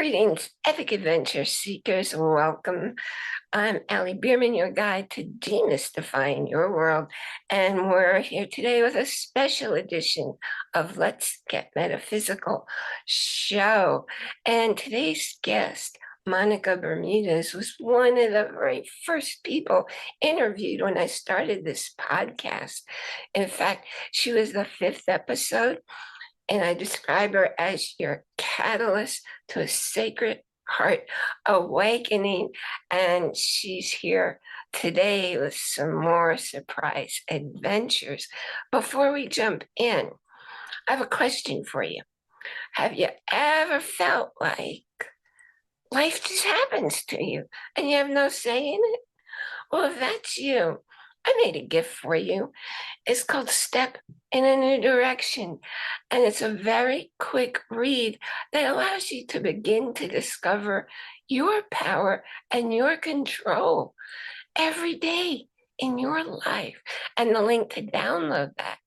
Greetings, epic adventure seekers. Welcome. I'm Allie Bierman, your guide to demystifying your world. And we're here today with a special edition of Let's Get Metaphysical show. And today's guest, Monica Bermudez, was one of the very first people interviewed when I started this podcast. In fact, she was the fifth episode. And I describe her as your catalyst to a sacred heart awakening. And she's here today with some more surprise adventures. Before we jump in, I have a question for you. Have you ever felt like life just happens to you and you have no say in it? Well, if that's you, I made a gift for you. It's called Step in a New Direction. And it's a very quick read that allows you to begin to discover your power and your control every day in your life. And the link to download that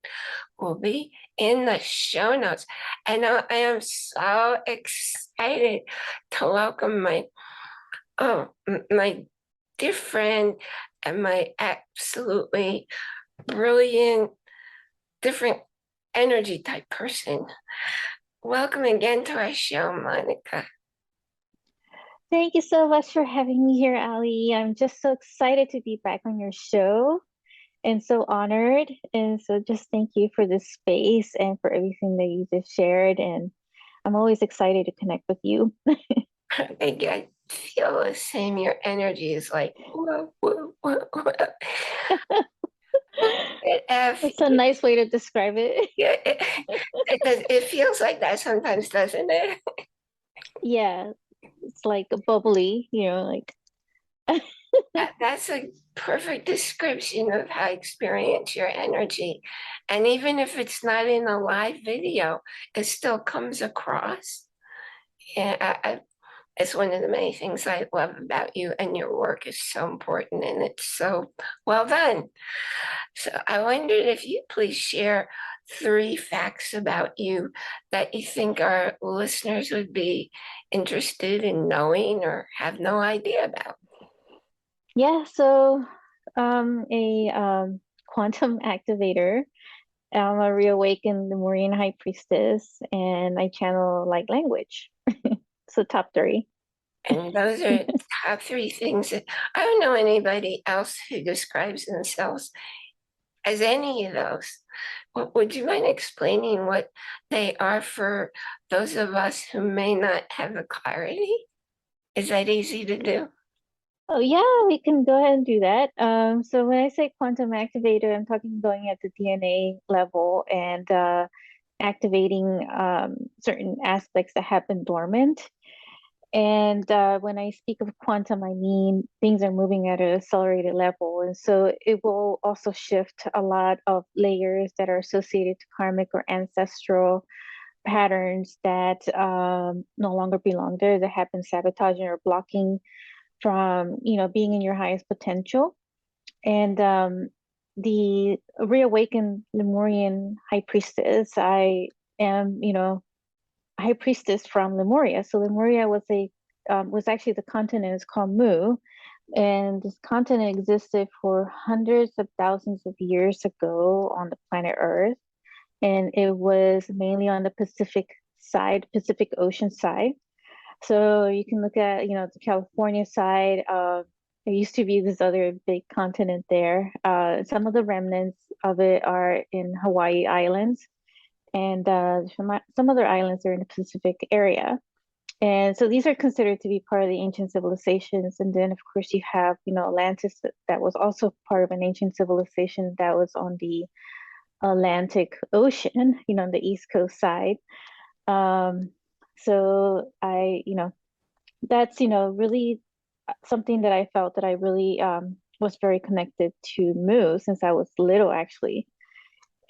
will be in the show notes. And I am so excited to welcome my dear friend and my absolutely brilliant, different energy type person. Welcome again to our show, Monica. Thank you so much for having me here, Ali. I'm just so excited to be back on your show and so honored. And so just thank you for this space and for everything that you just shared. And I'm always excited to connect with you. Thank you. I feel the same. Your energy is like, whoa, whoa, whoa, whoa. That's a nice way to describe it. Yeah, it feels like that sometimes, doesn't it? Yeah, it's like a bubbly, like. That's a perfect description of how I experience your energy. And even if it's not in a live video, it still comes across. Yeah, it's one of the many things I love about you, and your work is so important and it's so well done. So I wondered if you'd please share 3 facts about you that you think our listeners would be interested in knowing or have no idea about. Yeah, so a quantum activator. I'm a reawakened Lemurian high priestess, and I channel light language. So top 3. And those are top 3 things that I don't know anybody else who describes themselves as any of those. Would you mind explaining what they are for those of us who may not have the clarity? Is that easy to do? Oh yeah, we can go ahead and do that. So when I say quantum activator, I'm talking going at the DNA level and activating certain aspects that have been dormant. And when I speak of quantum, I mean things are moving at an accelerated level. And so it will also shift a lot of layers that are associated to karmic or ancestral patterns that no longer belong there, that have been sabotaging or blocking from, being in your highest potential. And the reawakened Lemurian high priestess, I am, high priestess from Lemuria. So Lemuria was actually the continent is called Mu, and this continent existed for hundreds of thousands of years ago on the planet Earth, and it was mainly on the Pacific Ocean side. So you can look at, the California side. There used to be this other big continent there. Some of the remnants of it are in Hawaii Islands, and some other islands are in the Pacific area. And so these are considered to be part of the ancient civilizations. And then, of course, you have, Atlantis that was also part of an ancient civilization that was on the Atlantic Ocean, on the East Coast side. So that's, really something that I felt that I really was very connected to Mu since I was little, actually.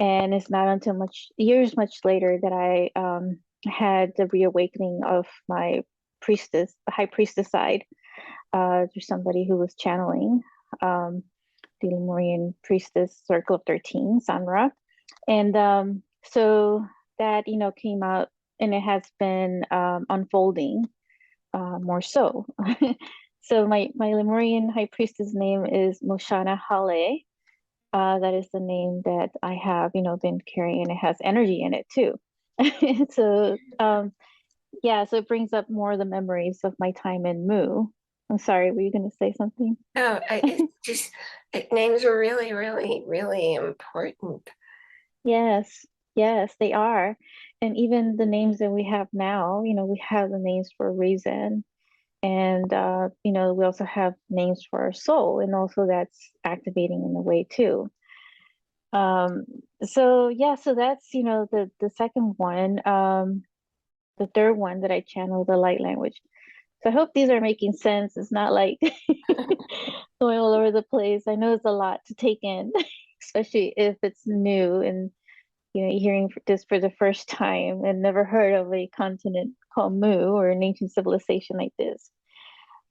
And it's not until years much later that I had the reawakening of my high priestess side, through somebody who was channeling the Lemurian priestess circle of 13, Sanra. And so that, came out, and it has been unfolding more so. So my Lemurian high priestess name is Moshana Hale. That is the name that I have, been carrying, and it has energy in it too. So yeah, so it brings up more the memories of my time in Mu. I'm sorry, were you going to say something? No, it's just names are really, really, really important. Yes, yes, they are. And even the names that we have now, we have the names for a reason. And we also have names for our soul, and also that's activating in a way too. Um, so yeah, so that's, the second one. The third one that I channel, the light language. So I hope these are making sense. It's not like going all over the place. I know it's a lot to take in, especially if it's new and you're hearing this for the first time and never heard of a continent called Mu or an ancient civilization like this.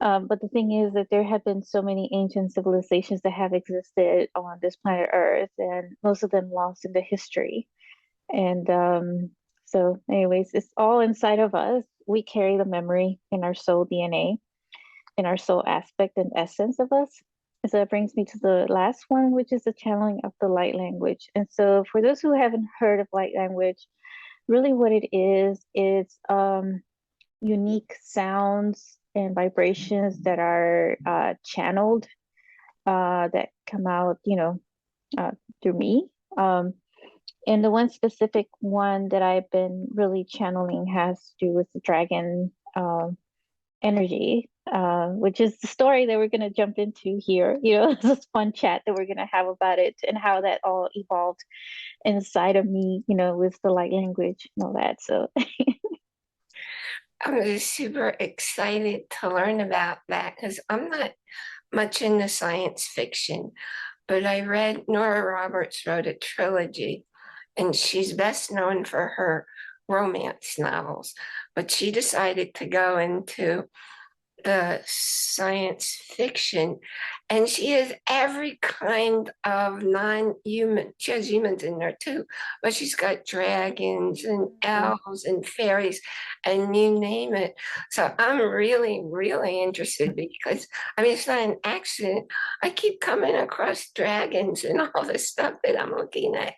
But the thing is that there have been so many ancient civilizations that have existed on this planet Earth, and most of them lost into history. And so, anyways, it's all inside of us. We carry the memory in our soul DNA, in our soul aspect and essence of us. And so that brings me to the last one, which is the channeling of the light language. And so, for those who haven't heard of light language, really what it is, it's unique sounds and vibrations that are channeled, that come out, uh, through me. And the one specific one that I've been really channeling has to do with the dragon energy, which is the story that we're going to jump into here. This fun chat that we're going to have about it and how that all evolved inside of me, with the light language and all that. So, I'm just super excited to learn about that because I'm not much into science fiction, but I read Nora Roberts wrote a trilogy, and she's best known for her romance novels. But she decided to go into the science fiction, and she has every kind of non-human. She has humans in there too, but she's got dragons and elves and fairies and you name it. So I'm really, really interested because I mean it's not an accident. I keep coming across dragons and all the stuff that I'm looking at.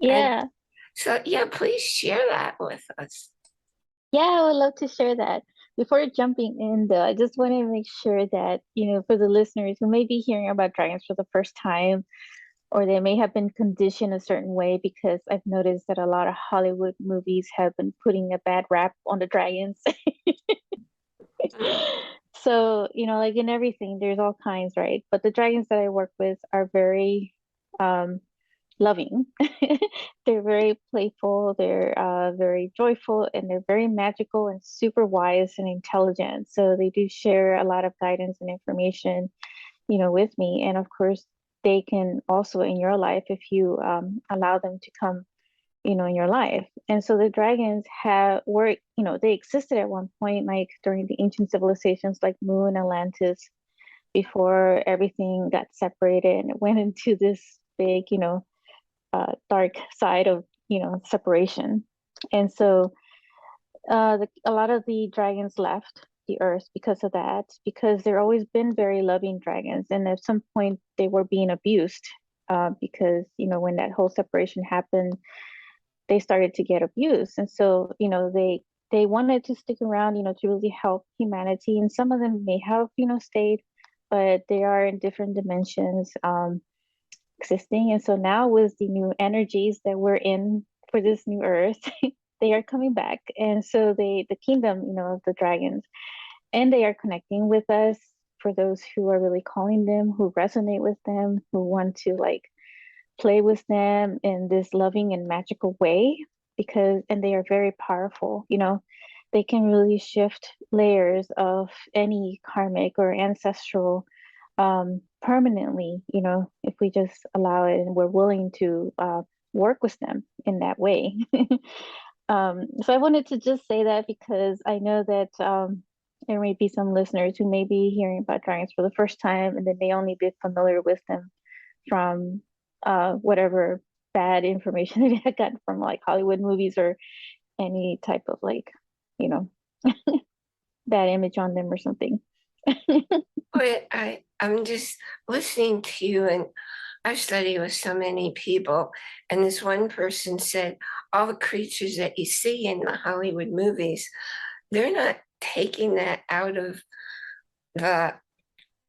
And yeah. so yeah, please share that with us. Yeah, I would love to share that. Before jumping in, though, I just want to make sure that, for the listeners who may be hearing about dragons for the first time, or they may have been conditioned a certain way, because I've noticed that a lot of Hollywood movies have been putting a bad rap on the dragons. So, like in everything, there's all kinds, right? But the dragons that I work with are very um, loving. They're very playful, they're very joyful, and they're very magical and super wise and intelligent. So they do share a lot of guidance and information, with me. And of course, they can also in your life if you allow them to come, in your life. And so the dragons they existed at one point, like during the ancient civilizations like Mu and Atlantis, before everything got separated and it went into this big, dark side of separation. And so a lot of the dragons left the earth because of that, because they've always been very loving dragons, and at some point they were being abused, because when that whole separation happened, they started to get abused. And so they wanted to stick around, to really help humanity, and some of them may have stayed, but they are in different dimensions, existing. And so now with the new energies that we're in for this new earth, they are coming back. And so the kingdom, of the dragons, and they are connecting with us, for those who are really calling them, who resonate with them, who want to like play with them in this loving and magical way, and they are very powerful, they can really shift layers of any karmic or ancestral, permanently, if we just allow it and we're willing to work with them in that way. So I wanted to just say that because I know that there may be some listeners who may be hearing about dragons for the first time, and they may only be familiar with them from whatever bad information they had gotten from like Hollywood movies or any type of like, you know. bad image on them or something. But I'm just listening to you, and I've studied with so many people, and this one person said all the creatures that you see in the Hollywood movies, they're not taking that out of the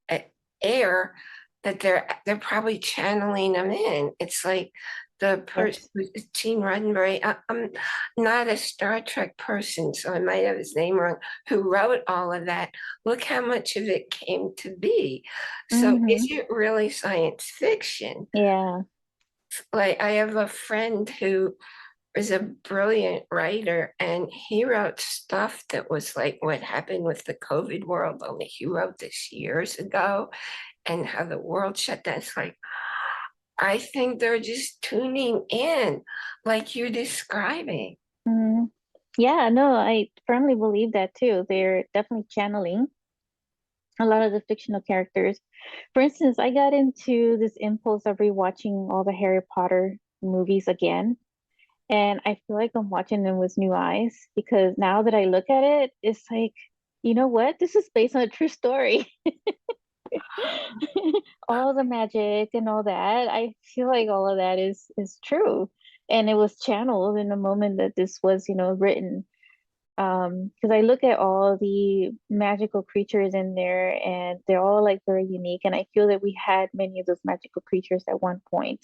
uh, air, that they're probably channeling them in. It's like the person, Yes. Gene Roddenberry. I'm not a Star Trek person, so I might have his name wrong. Who wrote all of that? Look how much of it came to be. So is Mm-hmm. it really science fiction? Yeah. Like I have a friend who is a brilliant writer, and he wrote stuff that was like what happened with the COVID world, only he wrote this years ago, and how the world shut down. It's like, I think they're just tuning in, like you're describing. Mm-hmm. Yeah, no, I firmly believe that too. They're definitely channeling a lot of the fictional characters. For instance, I got into this impulse of rewatching all the Harry Potter movies again. And I feel like I'm watching them with new eyes because now that I look at it, it's like, you know what? This is based on a true story. All the magic and all that, I feel like all of that is true. And it was channeled in the moment that this was, written. Because I look at all the magical creatures in there and they're all like very unique. And I feel that we had many of those magical creatures at one point.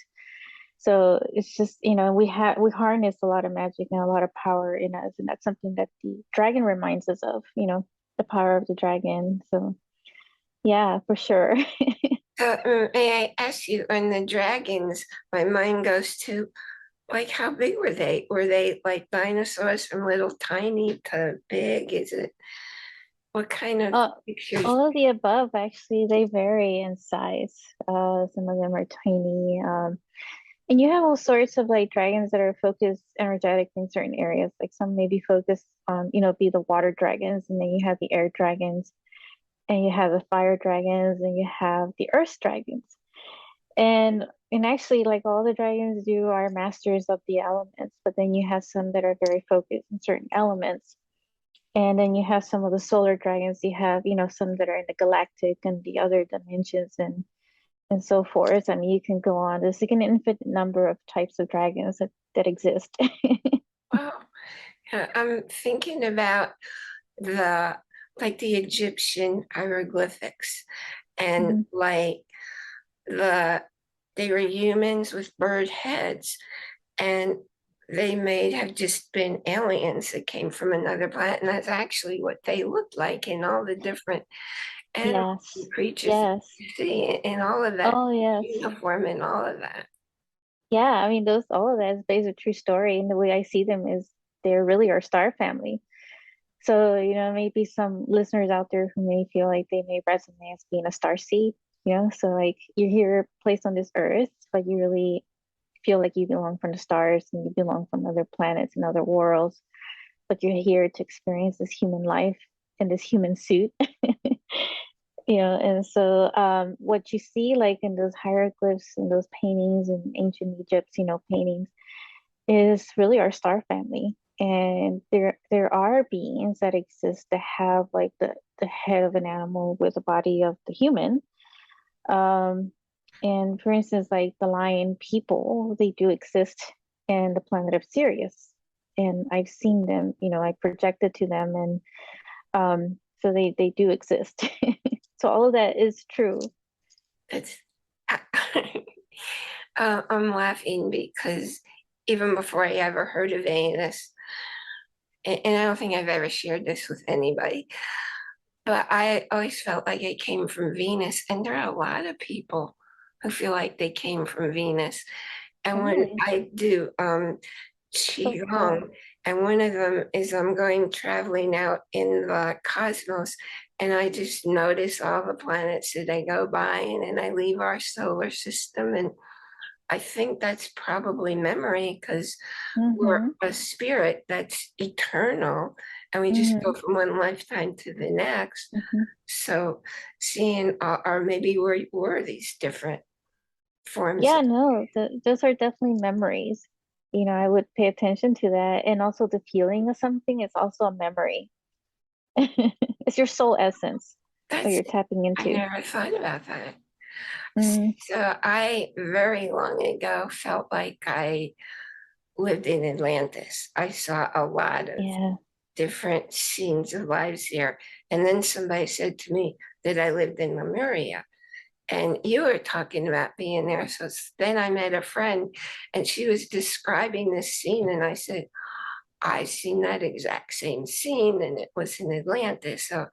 So it's just, we harness a lot of magic and a lot of power in us, and that's something that the dragon reminds us of, the power of the dragon. So yeah, for sure. So, may I ask you, on the dragons, my mind goes to, like, how big were they? Were they like dinosaurs from little tiny to big? Is it, what kind of Uh, pictures? all of the above, actually, they vary in size. Some of them are tiny. And you have all sorts of like dragons that are focused energetic in certain areas. Like some may be focused on, be the water dragons, and then you have the air dragons, and you have the fire dragons, and you have the earth dragons. And actually, like all the dragons do are masters of the elements, but then you have some that are very focused in certain elements. And then you have some of the solar dragons. You have, some that are in the galactic and the other dimensions and so forth. I mean, you can go on. There's like an infinite number of types of dragons that exist. Wow. I'm thinking about the, like the Egyptian hieroglyphics, and Mhm. like the they were humans with bird heads, and they may have just been aliens that came from another planet, and that's actually what they looked like in all the different animals and Yes. creatures that Yes. you see in all of that Oh, yes. uniform and all of that. Yeah, I mean, those all of that is based on true story, and the way I see them is they're really our star family. So, maybe some listeners out there who may feel like they may resonate as being a star seed, so like you're here placed on this earth, but you really feel like you belong from the stars and you belong from other planets and other worlds, but you're here to experience this human life in this human suit. And so what you see like in those hieroglyphs and those paintings in ancient Egypt, paintings is really our star family. And there are beings that exist that have like the head of an animal with the body of the human. Um, and for instance, like the lion people, they do exist in the planet of Sirius. And I've seen them, I projected to them, and so they do exist. So all of that is true. It's I'm laughing because even before I ever heard of any of this, and I don't think I've ever shared this with anybody, but I always felt like I came from Venus, and there are a lot of people who feel like they came from Venus. And when Really? I do So cool. qigong, and one of them is I'm going traveling out in the cosmos, and I just notice all the planets that I go by, and then I leave our solar system, and I think that's probably memory, because we're Mm-hmm. a spirit that's eternal, and we just Mm-hmm. go from one lifetime to the next. Mm-hmm. So seeing, or maybe we were these different forms Yeah, of, no, those are definitely memories. I would pay attention to that. And also the feeling of something is also a memory. It's your soul essence, what That's, you're tapping I into. never thought about that. Mm, So I very long ago felt like I lived in Atlantis. I saw a lot of yeah. different scenes of lives here. And then somebody said to me that I lived in Lemuria. And you were talking about being there. So then I met a friend and she was describing this scene. And I said, I seen that exact same scene and it was in Atlantis. So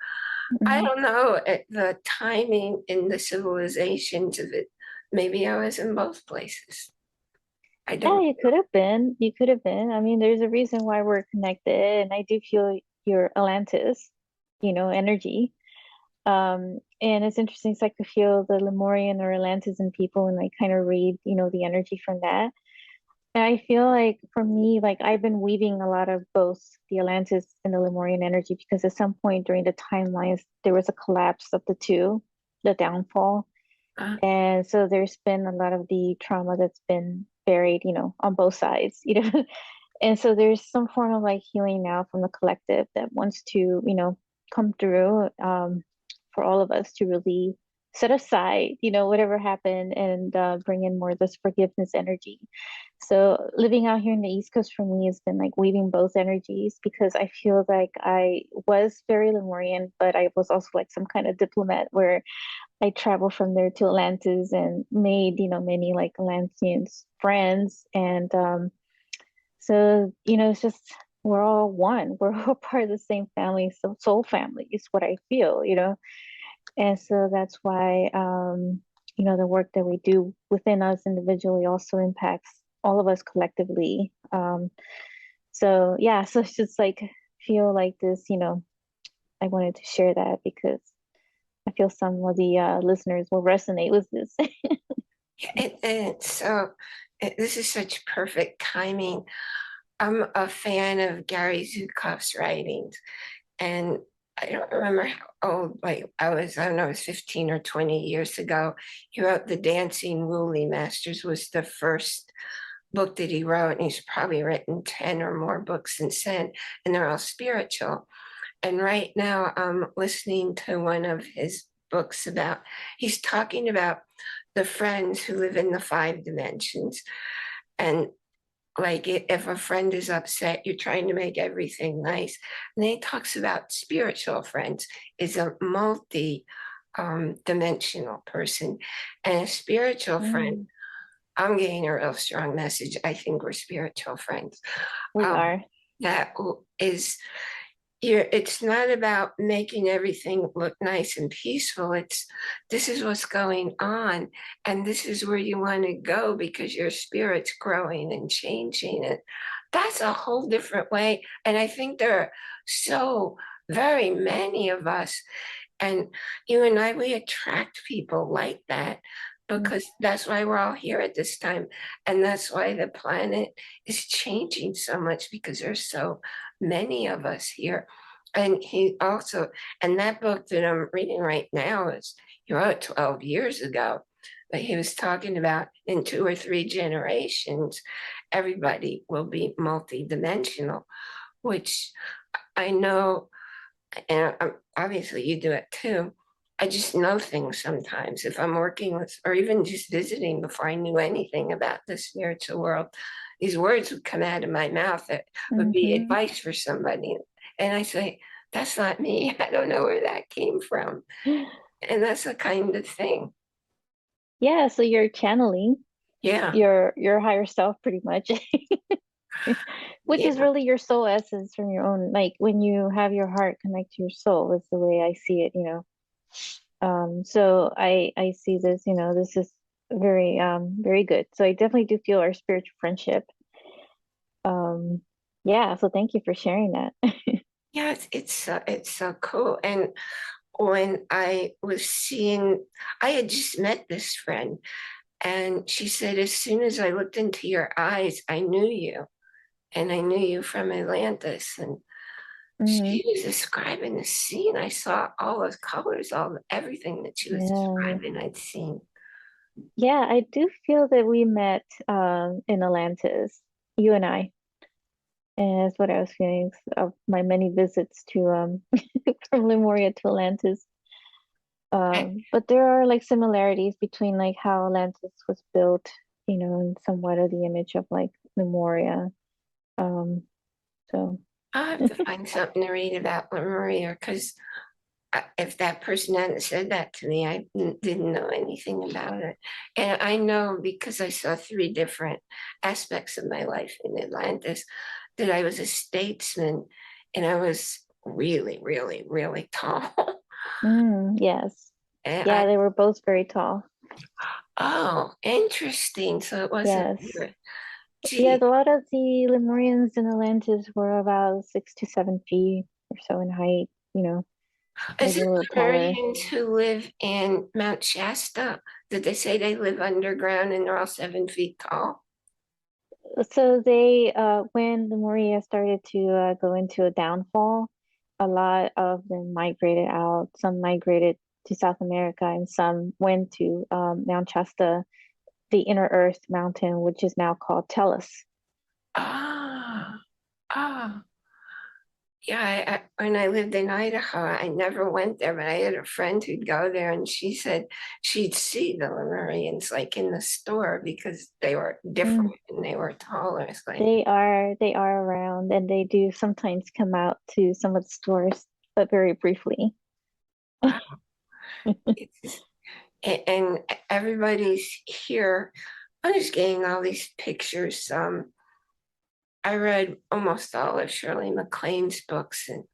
I Mhm. don't know the timing in the civilizations of it. Maybe I was in both places. I Yeah, don't. you could have been. You could have been. I mean, there's a reason why we're connected, and I do feel your Atlantis, energy. And it's interesting, so I could feel the Lemurian or Atlantean people and like kind of read, the energy from that. And I feel like for me, like I've been weaving a lot of both the Atlantis and the Lemurian energy because at some point during the timelines, there was a collapse of the two, the downfall. Uh, And so there's been a lot of the trauma that's been buried, on both sides, And so there's some form of like healing now from the collective that wants to, come through for all of us to really set aside, whatever happened and bring in more of this forgiveness energy. So living out here in the East Coast for me has been like weaving both energies because I feel like I was very Lemurian, but I was also like some kind of diplomat where I traveled from there to Atlantis and made, many like Atlanteans friends. And so, it's just we're all one. We're all part of the same family, so soul family is what I feel. And so that's why the work that we do within us individually also impacts all of us collectively. So yeah, so it's just like feel like this, I wanted to share that because I feel some of the listeners will resonate with this. so this is such perfect timing. I'm a fan of Gary Zukav's writings, and I don't remember how old, like I don't know, it was 15 or 20 years ago. He wrote The Dancing Woolly Masters was the first book that he wrote, and he's probably written 10 or more books since then, and they're all spiritual. And right now I'm listening to one of his books about, he's talking about the friends who live in the five dimensions. And like if a friend is upset, you're trying to make everything nice. And then he talks about spiritual friends is a multi dimensional person. And a spiritual friend, Mm, I'm getting a real strong message. I think we're spiritual friends. we Um, are. that is it's not about making everything look nice and peaceful. It's this is what's going on, and this is where you want to go because your spirit's growing and changing. And that's a whole different way. And I think there are so very many of us, and you and I, we attract people like that Mm, because that's why we're all here at this time. And that's why the planet is changing so much because there's so many of us here. And he also, and that book that I'm reading right now is, he wrote 12 years ago, but he was talking about in 2 or 3 generations, everybody will be multidimensional, which I know, and obviously you do it too. I just know things sometimes if I'm working with, or even just visiting before I knew anything about the spiritual world. These words would come out of my mouth that would be mhm. advice for somebody. And I say, that's not me. I don't know where that came from. And that's the kind of thing. Yeah, so you're channeling Yeah. your higher self pretty much, which is Yeah. really your soul essence from your own, like when you have your heart connect to your soul is the way I see it. So I see this, this is very very good. So I definitely do feel our spiritual friendship. Um, yeah, so thank you for sharing that. Yeah. It's so cool. And when I was seeing, I had just met this friend. And she said, as soon as I looked into your eyes, I knew you. And I knew you from Atlantis. And Hmm. she was describing the scene. I saw all those colors, everything that she was Yeah. describing, I'd seen. Yeah, I do feel that we met in Atlantis, you and I. And that's what I was feeling of my many visits to from Lemuria to Atlantis. But there are like similarities between like how Atlantis was built, and somewhat of the image of like Lemuria. Um, so I have to find something to read about Lemuria because if that person hadn't said that to me, I didn't know anything about it. And I know because I saw three different aspects of my life in Atlantis that I was a statesman and I was really, really, really tall. yes. And Yeah, they were both very tall. oh, interesting. So it wasn't Yes. weird. Yeah, Gee, a lot of the Lemurians in Atlantis were about 6 to 7 feet or so in height, is maybe it a little taller. Lemurians who live in Mount Shasta? Did they say they live underground and they're all 7 feet tall? So when Lemuria started to go into a downfall, a lot of them migrated out. Some migrated to South America, and some went to Mount Shasta, the inner Earth mountain, which is now called Tellus. Ah, ah. Yeah, when I lived in Idaho, I never went there, but I had a friend who'd go there, and she said she'd see the Lemurians like in the store because they were Mm, different and they were taller. It's like, they are around, and they do sometimes come out to some of the stores, but very briefly. wow. It's, and everybody's here. I'm just getting all these pictures. I read almost all of Shirley MacLaine's books, and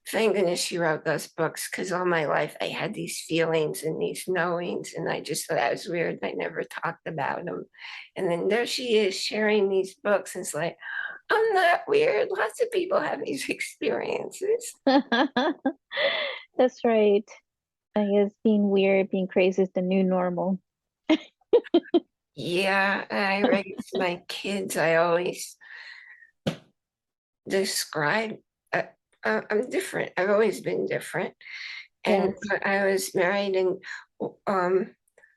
thank goodness she wrote those books because all my life I had these feelings and these knowings, and I just thought that was weird. I never talked about them. And then there she is sharing these books, and it's like, I'm not weird. Lots of people have these experiences. That's right. I guess being weird, being crazy is the new normal. Yeah, I raised my kids. I always describe, uh, I'm different. I've always been different. And Yes. I was married, and um,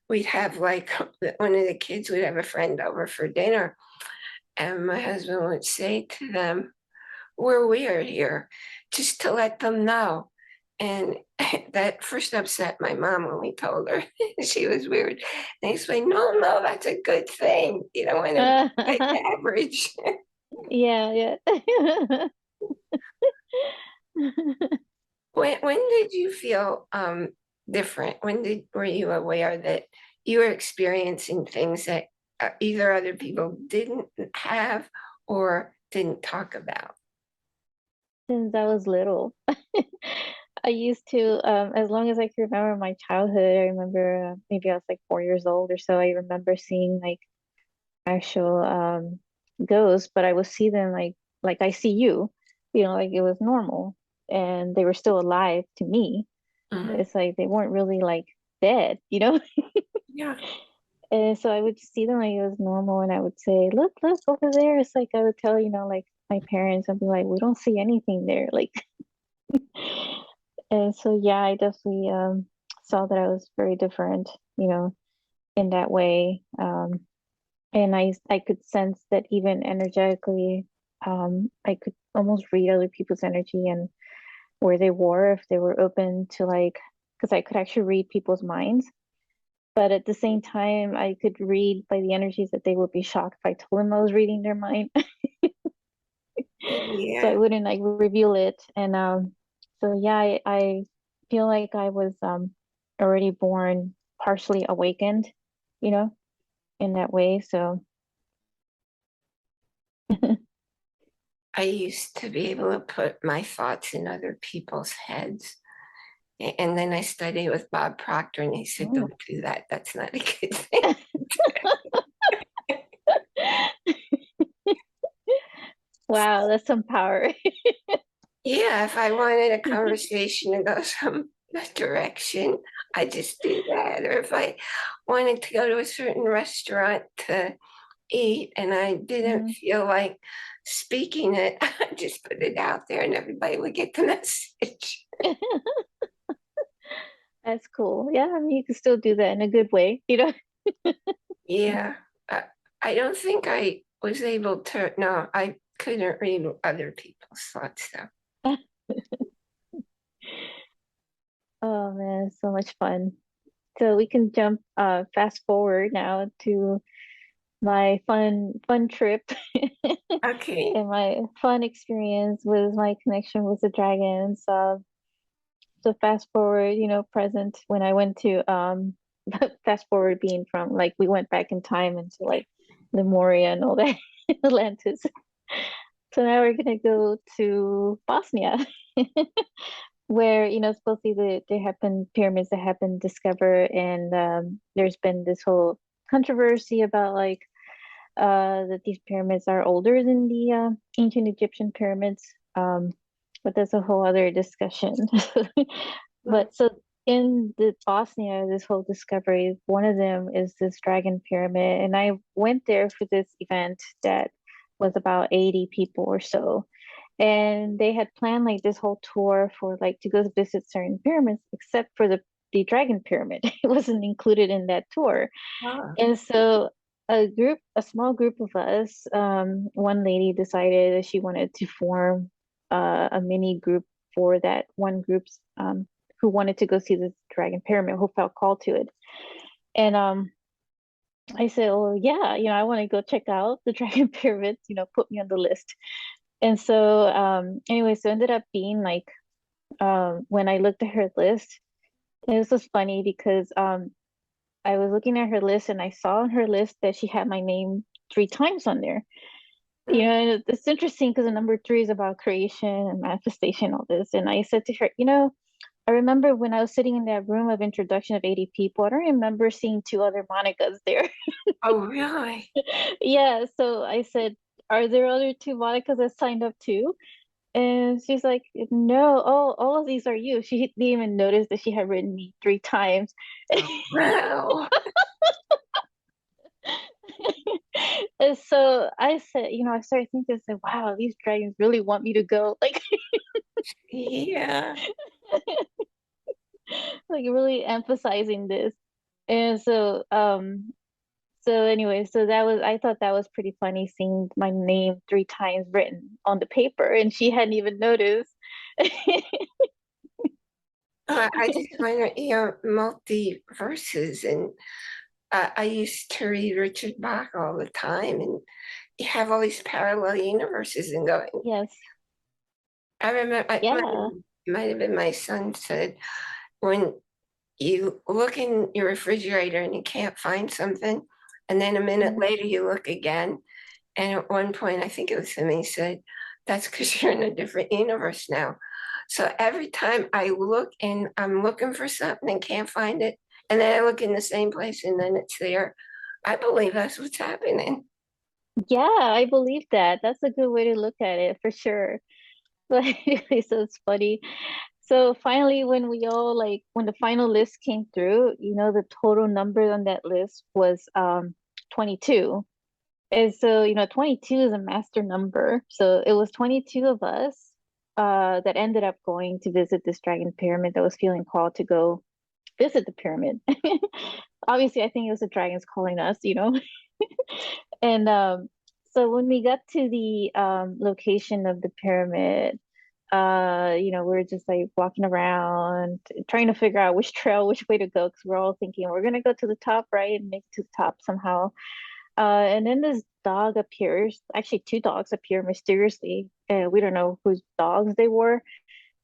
we'd have like one of the kids would have a friend over for dinner, and my husband would say to them, "We're weird here," just to let them know. And that first upset my mom when we told her she was weird. And he explained, "No, no, that's a good thing. You don't want to be like average." Yeah, yeah. When did you feel different? When did were you aware that you were experiencing things that either other people didn't have or didn't talk about? Since I was little. I used to, as long as I can remember my childhood, I remember maybe I was like 4 years old or so. I remember seeing like actual ghosts, but I would see them like I see you, like it was normal, and they were still alive to me. Mhm. It's like they weren't really like dead. Yeah, And so I would see them like it was normal, and I would say, look over there. It's like I would tell, like my parents, I'd be like, we don't see anything there. Like, and so yeah, I definitely saw that I was very different, in that way. And I could sense that even energetically, I could almost read other people's energy and where they were, if they were open to like, because I could actually read people's minds. But at the same time, I could read by the energies that they would be shocked if I told them I was reading their mind. So I yeah. wouldn't like reveal it. And so yeah, I feel like I was already born partially awakened, you know, in that way. So I used to be able to put my thoughts in other people's heads. And then I studied with Bob Proctor, and he said, oh. "Don't do that. That's not a good thing." Wow, that's some power. Yeah, if I wanted a conversation to go some direction, I just do that. Or if I wanted to go to a certain restaurant to eat and I didn't Mm. feel like speaking it, I just put it out there and everybody would get the message. That's cool. Yeah, I mean, you can still do that in a good way. Yeah, I don't think I was able to. No, I couldn't read other people's thoughts though. Oh man, so much fun. So we can jump fast forward now to my fun trip Okay. and my fun experience with my connection with the dragons. So fast forward, present when I went to fast forward being from like we went back in time into like Lemuria and all that Atlantis. So now we're gonna go to Bosnia, where supposedly there have been pyramids that have been discovered, and there's been this whole controversy about like that these pyramids are older than the ancient Egyptian pyramids. But that's a whole other discussion. But so in the Bosnia, this whole discovery, one of them is this dragon pyramid, and I went there for this event that was about 80 people or so. And they had planned like this whole tour for like to go visit certain pyramids, except for the dragon pyramid. It wasn't included in that tour. Wow. And so a small group of us, one lady decided that she wanted to form a mini group for that one group's who wanted to go see the Dragon Pyramid, who felt called to it. And I said, "Oh yeah, I want to go check out the Dragon Pyramid. Put me on the list." And so anyway, so it ended up being like when I looked at her list, and this was funny because I was looking at her list and I saw on her list that she had my name 3 times on there. And it's interesting because the number 3 is about creation and manifestation, all this. And I said to her, I remember when I was sitting in that room of introduction of 80 people, I don't remember seeing 2 other Monikas there. Oh, really? Yeah, so I said, are there other 2 Monikas that signed up too? And she's like, no, all of these are you. She didn't even notice that she had written me 3 times. Wow. And so I said, I started thinking, I said, wow, these dragons really want me to go. Like, Yeah. like really emphasizing this. And so anyway, so I thought that was pretty funny seeing my name 3 times written on the paper, and she hadn't even noticed. I just find that multi-verses, and I used to read Richard Bach all the time, and you have all these parallel universes and going. Yes. I remember, Yeah. might have been my son said, when you look in your refrigerator and you can't find something, and then a minute Mhm. later you look again, and at one point, I think it was him, he said, that's because you're in a different universe now. So every time I look and I'm looking for something and can't find it, and then I look in the same place and then it's there, I believe that's what's happening. Yeah, I believe that. That's a good way to look at it for sure. Like, so it's funny. So finally, when the final list came through, the total number on that list was 22. And so, 22 is a master number. So it was 22 of us that ended up going to visit this dragon pyramid that was feeling called to go visit the pyramid. Obviously, I think it was the dragons calling us. And so when we got to the location of the pyramid, we are just like walking around, trying to figure out which way to go, because we're all thinking we're gonna go to the top, right, and make it to the top somehow. And then this dog appears, actually 2 dogs appear mysteriously. We don't know whose dogs they were,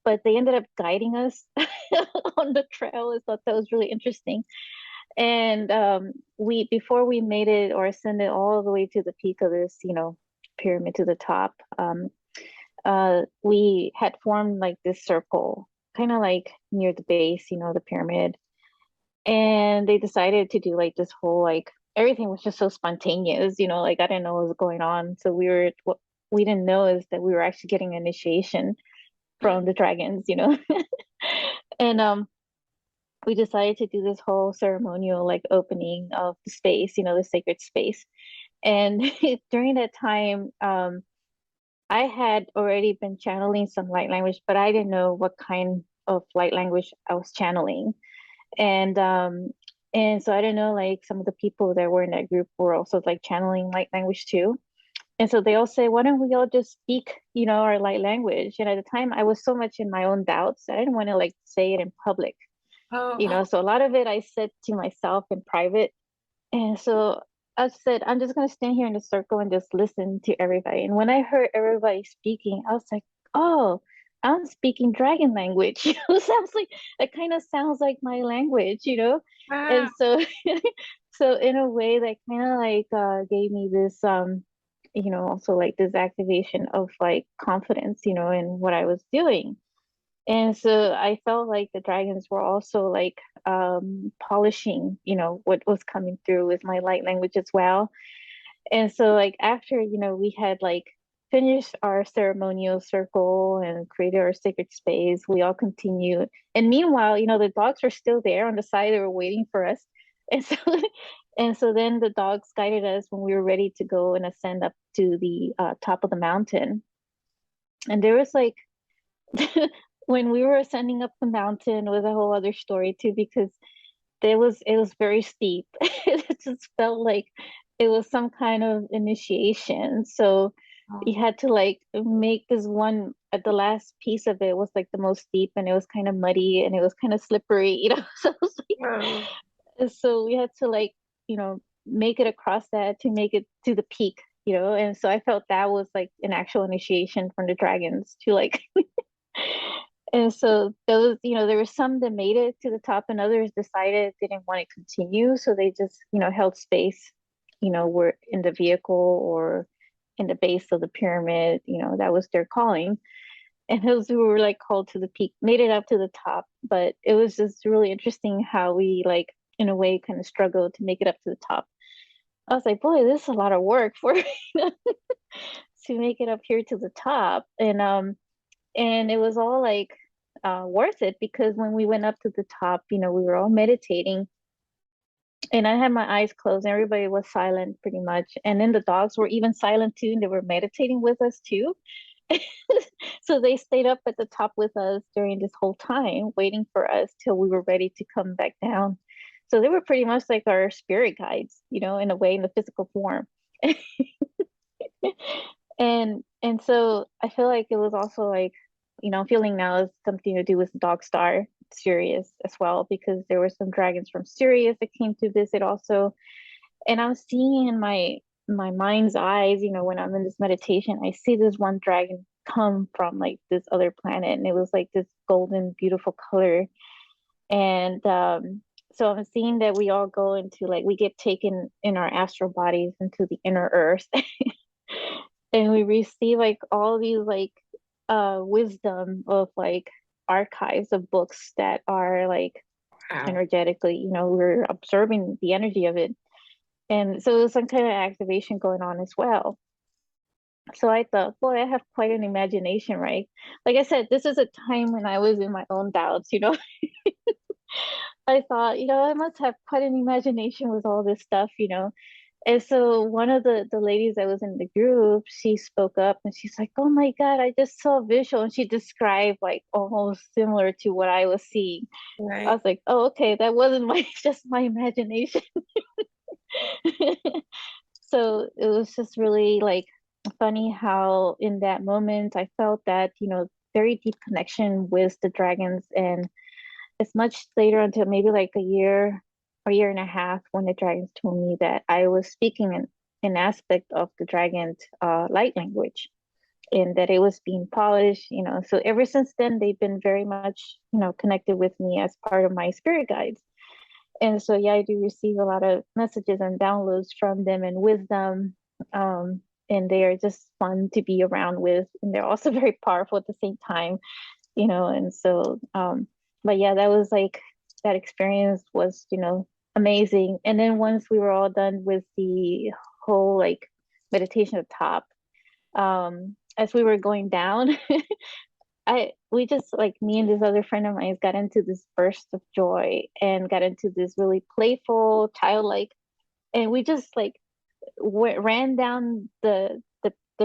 but they ended up guiding us on the trail. I thought that was really interesting. And we before we made it or ascended all the way to the peak of this, pyramid to the top, we had formed like this circle, kind of like near the base, the pyramid. And they decided to do like this whole like everything was just so spontaneous, like I didn't know what was going on. So what we didn't know is that we were actually getting initiation from the dragons. And we decided to do this whole ceremonial like opening of the space, the sacred space. And during that time, I had already been channeling some light language, but I didn't know what kind of light language I was channeling. And so I don't know, like some of the people that were in that group were also like channeling light language too. And so they all say, why don't we all just speak, our light language? And at the time, I was so much in my own doubts. I didn't want to like say it in public, Oh, So a lot of it I said to myself in private. And so I said, I'm just going to stand here in a circle and just listen to everybody. And when I heard everybody speaking, I was like, oh, I'm speaking dragon language. Sounds like that kind of sounds like my language. wow. And so, so in a way, that kind of like gave me this, also like this activation of like confidence, in what I was doing. And so I felt like the dragons were also like polishing, what was coming through with my light language as well. And so like after, we had like finished our ceremonial circle and created our sacred space, we all continued. And meanwhile, the dogs were still there on the side, they were waiting for us. And so and so then the dogs guided us when we were ready to go and ascend up to the top of the mountain. And there was like when we were ascending up the mountain was a whole other story too, because it was very steep. It just felt like it was some kind of initiation. So you had to like make this one at the last piece of it was like the most steep, and it was kind of muddy and it was kind of slippery. So it was Wow. like, so we had to like, make it across that to make it to the peak. And so I felt that was like an actual initiation from the dragons to like and so those, there were some that made it to the top and others decided didn't want to continue. So they just, held space, were in the vehicle or in the base of the pyramid, that was their calling. And those who were like called to the peak made it up to the top. But it was just really interesting how we like, in a way, kind of struggled to make it up to the top. I was like, boy, this is a lot of work for to make it up here to the top. And it was all like worth it, because when we went up to the top, we were all meditating and I had my eyes closed and everybody was silent pretty much. And then the dogs were even silent too, and they were meditating with us too. So they stayed up at the top with us during this whole time, waiting for us till we were ready to come back down. So they were pretty much like our spirit guides, in a way, in the physical form. And so I feel like it was also like, feeling now is something to do with Dog Star Sirius as well, because there were some dragons from Sirius that came to visit also. And I'm seeing in my mind's eyes, when I'm in this meditation, I see this one dragon come from like this other planet, and it was like this golden, beautiful color. And so I'm seeing that we all go into like we get taken in our astral bodies into the inner earth. And we receive like all these like wisdom of like archives of books that are like Wow. energetically, we're absorbing the energy of it. And so there's some kind of activation going on as well. So I thought, boy, I have quite an imagination, right? Like I said, this is a time when I was in my own doubts. I thought, I must have quite an imagination with all this stuff. And so one of the ladies that was in the group, she spoke up and she's like, "Oh my God, I just saw a visual." And she described like almost similar to what I was seeing. I Right. was like, "Oh, okay, that wasn't my just my imagination." So it was just really like funny how in that moment I felt that, very deep connection with the dragons. And it's much later, until maybe like a year or year and a half, when the dragons told me that I was speaking an aspect of the dragon's light language, and that it was being polished. So ever since then, they've been very much, connected with me as part of my spirit guides. And so, yeah, I do receive a lot of messages and downloads from them and wisdom. And they are just fun to be around with. And they're also very powerful at the same time. And so, but yeah, that was like, that experience was, amazing. And then once we were all done with the whole like meditation at the top, as we were going down, we just like me and this other friend of mine got into this burst of joy and got into this really playful, childlike, and we just like ran down the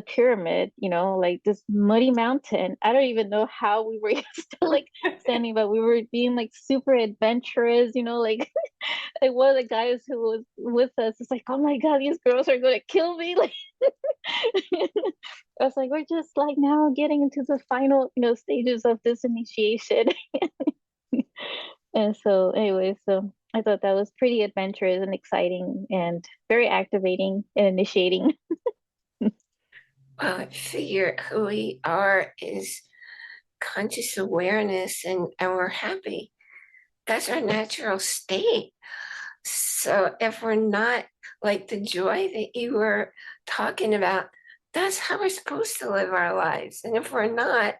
pyramid, like this muddy mountain. I don't even know how we were still like standing, but we were being like super adventurous. Like like one of the guys who was with us is like, "Oh my God, these girls are gonna kill me!" Like I was like, we're just like now getting into the final, stages of this initiation. And so, anyway, so I thought that was pretty adventurous and exciting and very activating and initiating. Well, I figure who we are is conscious awareness, and we're happy. That's our natural state. So if we're not, like the joy that you were talking about, that's how we're supposed to live our lives. And if we're not,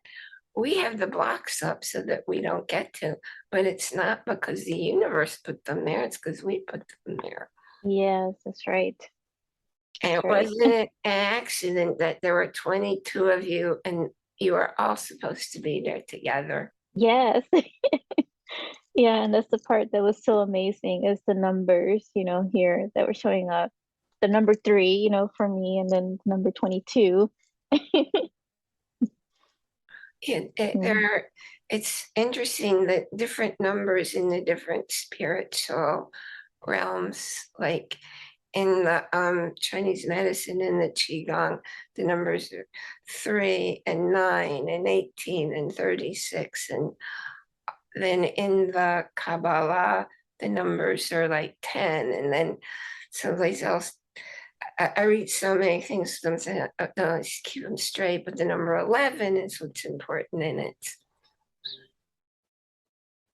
we have the blocks up so that we don't get to. But it's not because the universe put them there, it's because we put them there. Yes, that's right. And That's it right. wasn't an accident that there were 22 of you and you were all supposed to be there together. Yes. Yeah, and that's the part that was so amazing is the numbers, here that were showing up. The number three, for me, and then number 22. Yeah. It's interesting that different numbers in the different spiritual realms, like in the Chinese medicine in the Qigong, the numbers are 3 and 9 and 18 and 36. And then in the Kabbalah, the numbers are like 10. And then someplace else, I read so many things, I'm saying, no, just keep them straight, but the number 11 is what's important in it.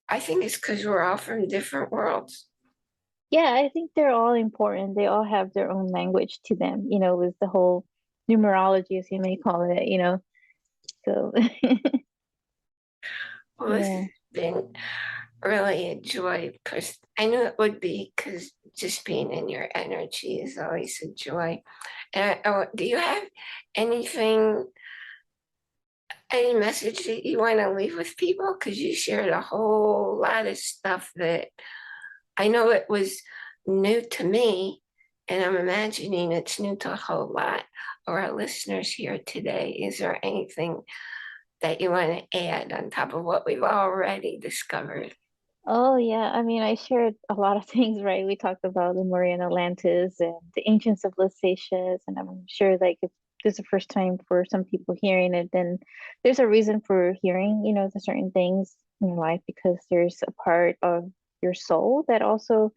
I think it's because we're all from different worlds. Yeah, I think they're all important. They all have their own language to them, with the whole numerology, as you may call it. So, Well, this has yeah. been really a joy because I knew it would be, because just being in your energy is always a joy. And do you have anything, any message that you want to leave with people? Because you shared a whole lot of stuff that I know it was new to me, and I'm imagining it's new to a whole lot of our listeners here today. Is there anything that you want to add on top of what we've already discovered? Oh, yeah. I mean, I shared a lot of things, right? We talked about Lemurian Atlantis and the ancient civilizations, and I'm sure, like, if this is the first time for some people hearing it, then there's a reason for hearing, the certain things in your life because there's a part of your soul that also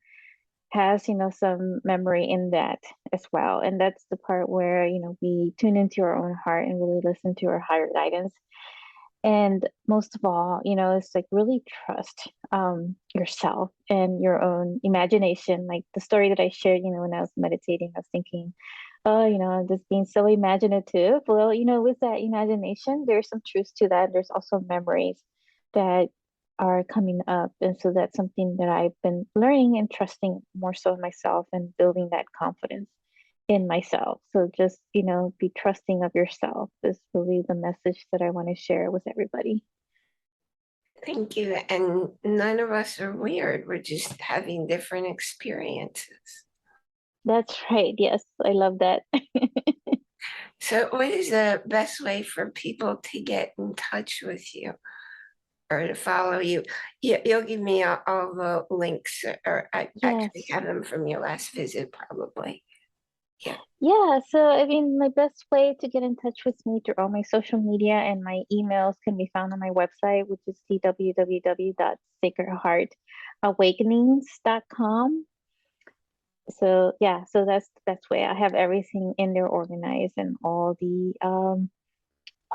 has, some memory in that as well. And that's the part where, we tune into our own heart and really listen to our higher guidance. And most of all, it's like really trust yourself and your own imagination. Like the story that I shared, when I was meditating, I was thinking, oh, I'm just being so imaginative. Well, with that imagination, there's some truth to that. There's also memories that are coming up. And so that's something that I've been learning and trusting more so in myself and building that confidence in myself. So just, be trusting of yourself is really the message that I want to share with everybody. Thank you. And none of us are weird. We're just having different experiences. That's right. Yes, I love that. So, what is the best way for people to get in touch with you or to follow you? You'll give me all the links, or I actually Yes. have them from your last visit, probably. Yeah. Yeah, so I mean, my best way to get in touch with me through all my social media and my emails can be found on my website, which is www.sacredheartawakenings.com. So yeah, so that's the best way. I have everything in there organized and all the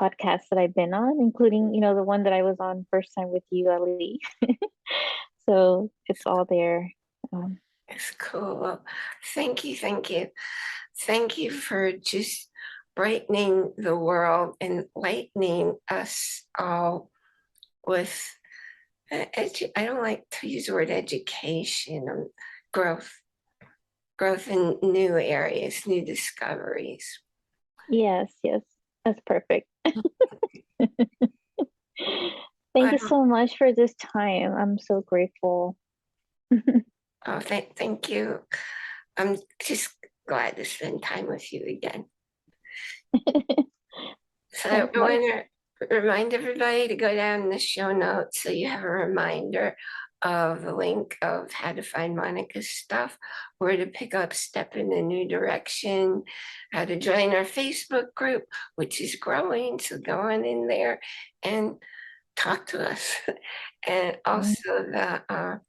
podcasts that I've been on, including, the one that I was on first time with you, Ali. So it's all there. Um, It's cool. Thank you. Thank you. Thank you for just brightening the world and lightening us all with, I don't like to use the word education, growth, growth in new areas, new discoveries. yes, yes, that's perfect. Thank you Well, so much for this time. I'm so grateful. oh, thank you. I'm just glad to spend time with you again. So I Likewise. want to remind everybody to go down in the show notes so you have a reminder of the link of how to find Monica's stuff, where to pick up Step in a New Direction, how to join our Facebook group, which is growing. So go on in there and talk to us. And Mm. also the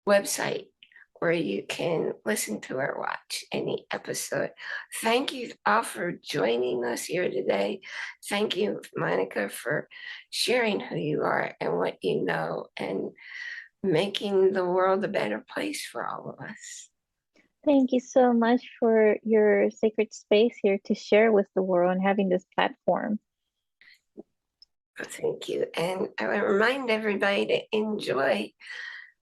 website where you can listen to or watch any episode. Thank you all for joining us here today. Thank you, Monica, for sharing who you are and what you know and making the world a better place for all of us. Thank you so much for your sacred space here to share with the world and having this platform. Thank you. And I want to remind everybody to enjoy.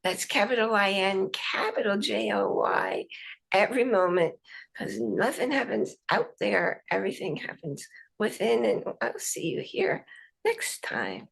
That's capital IN, capital JOY, every moment, because nothing happens out there. Everything happens within. And I'll see you here next time.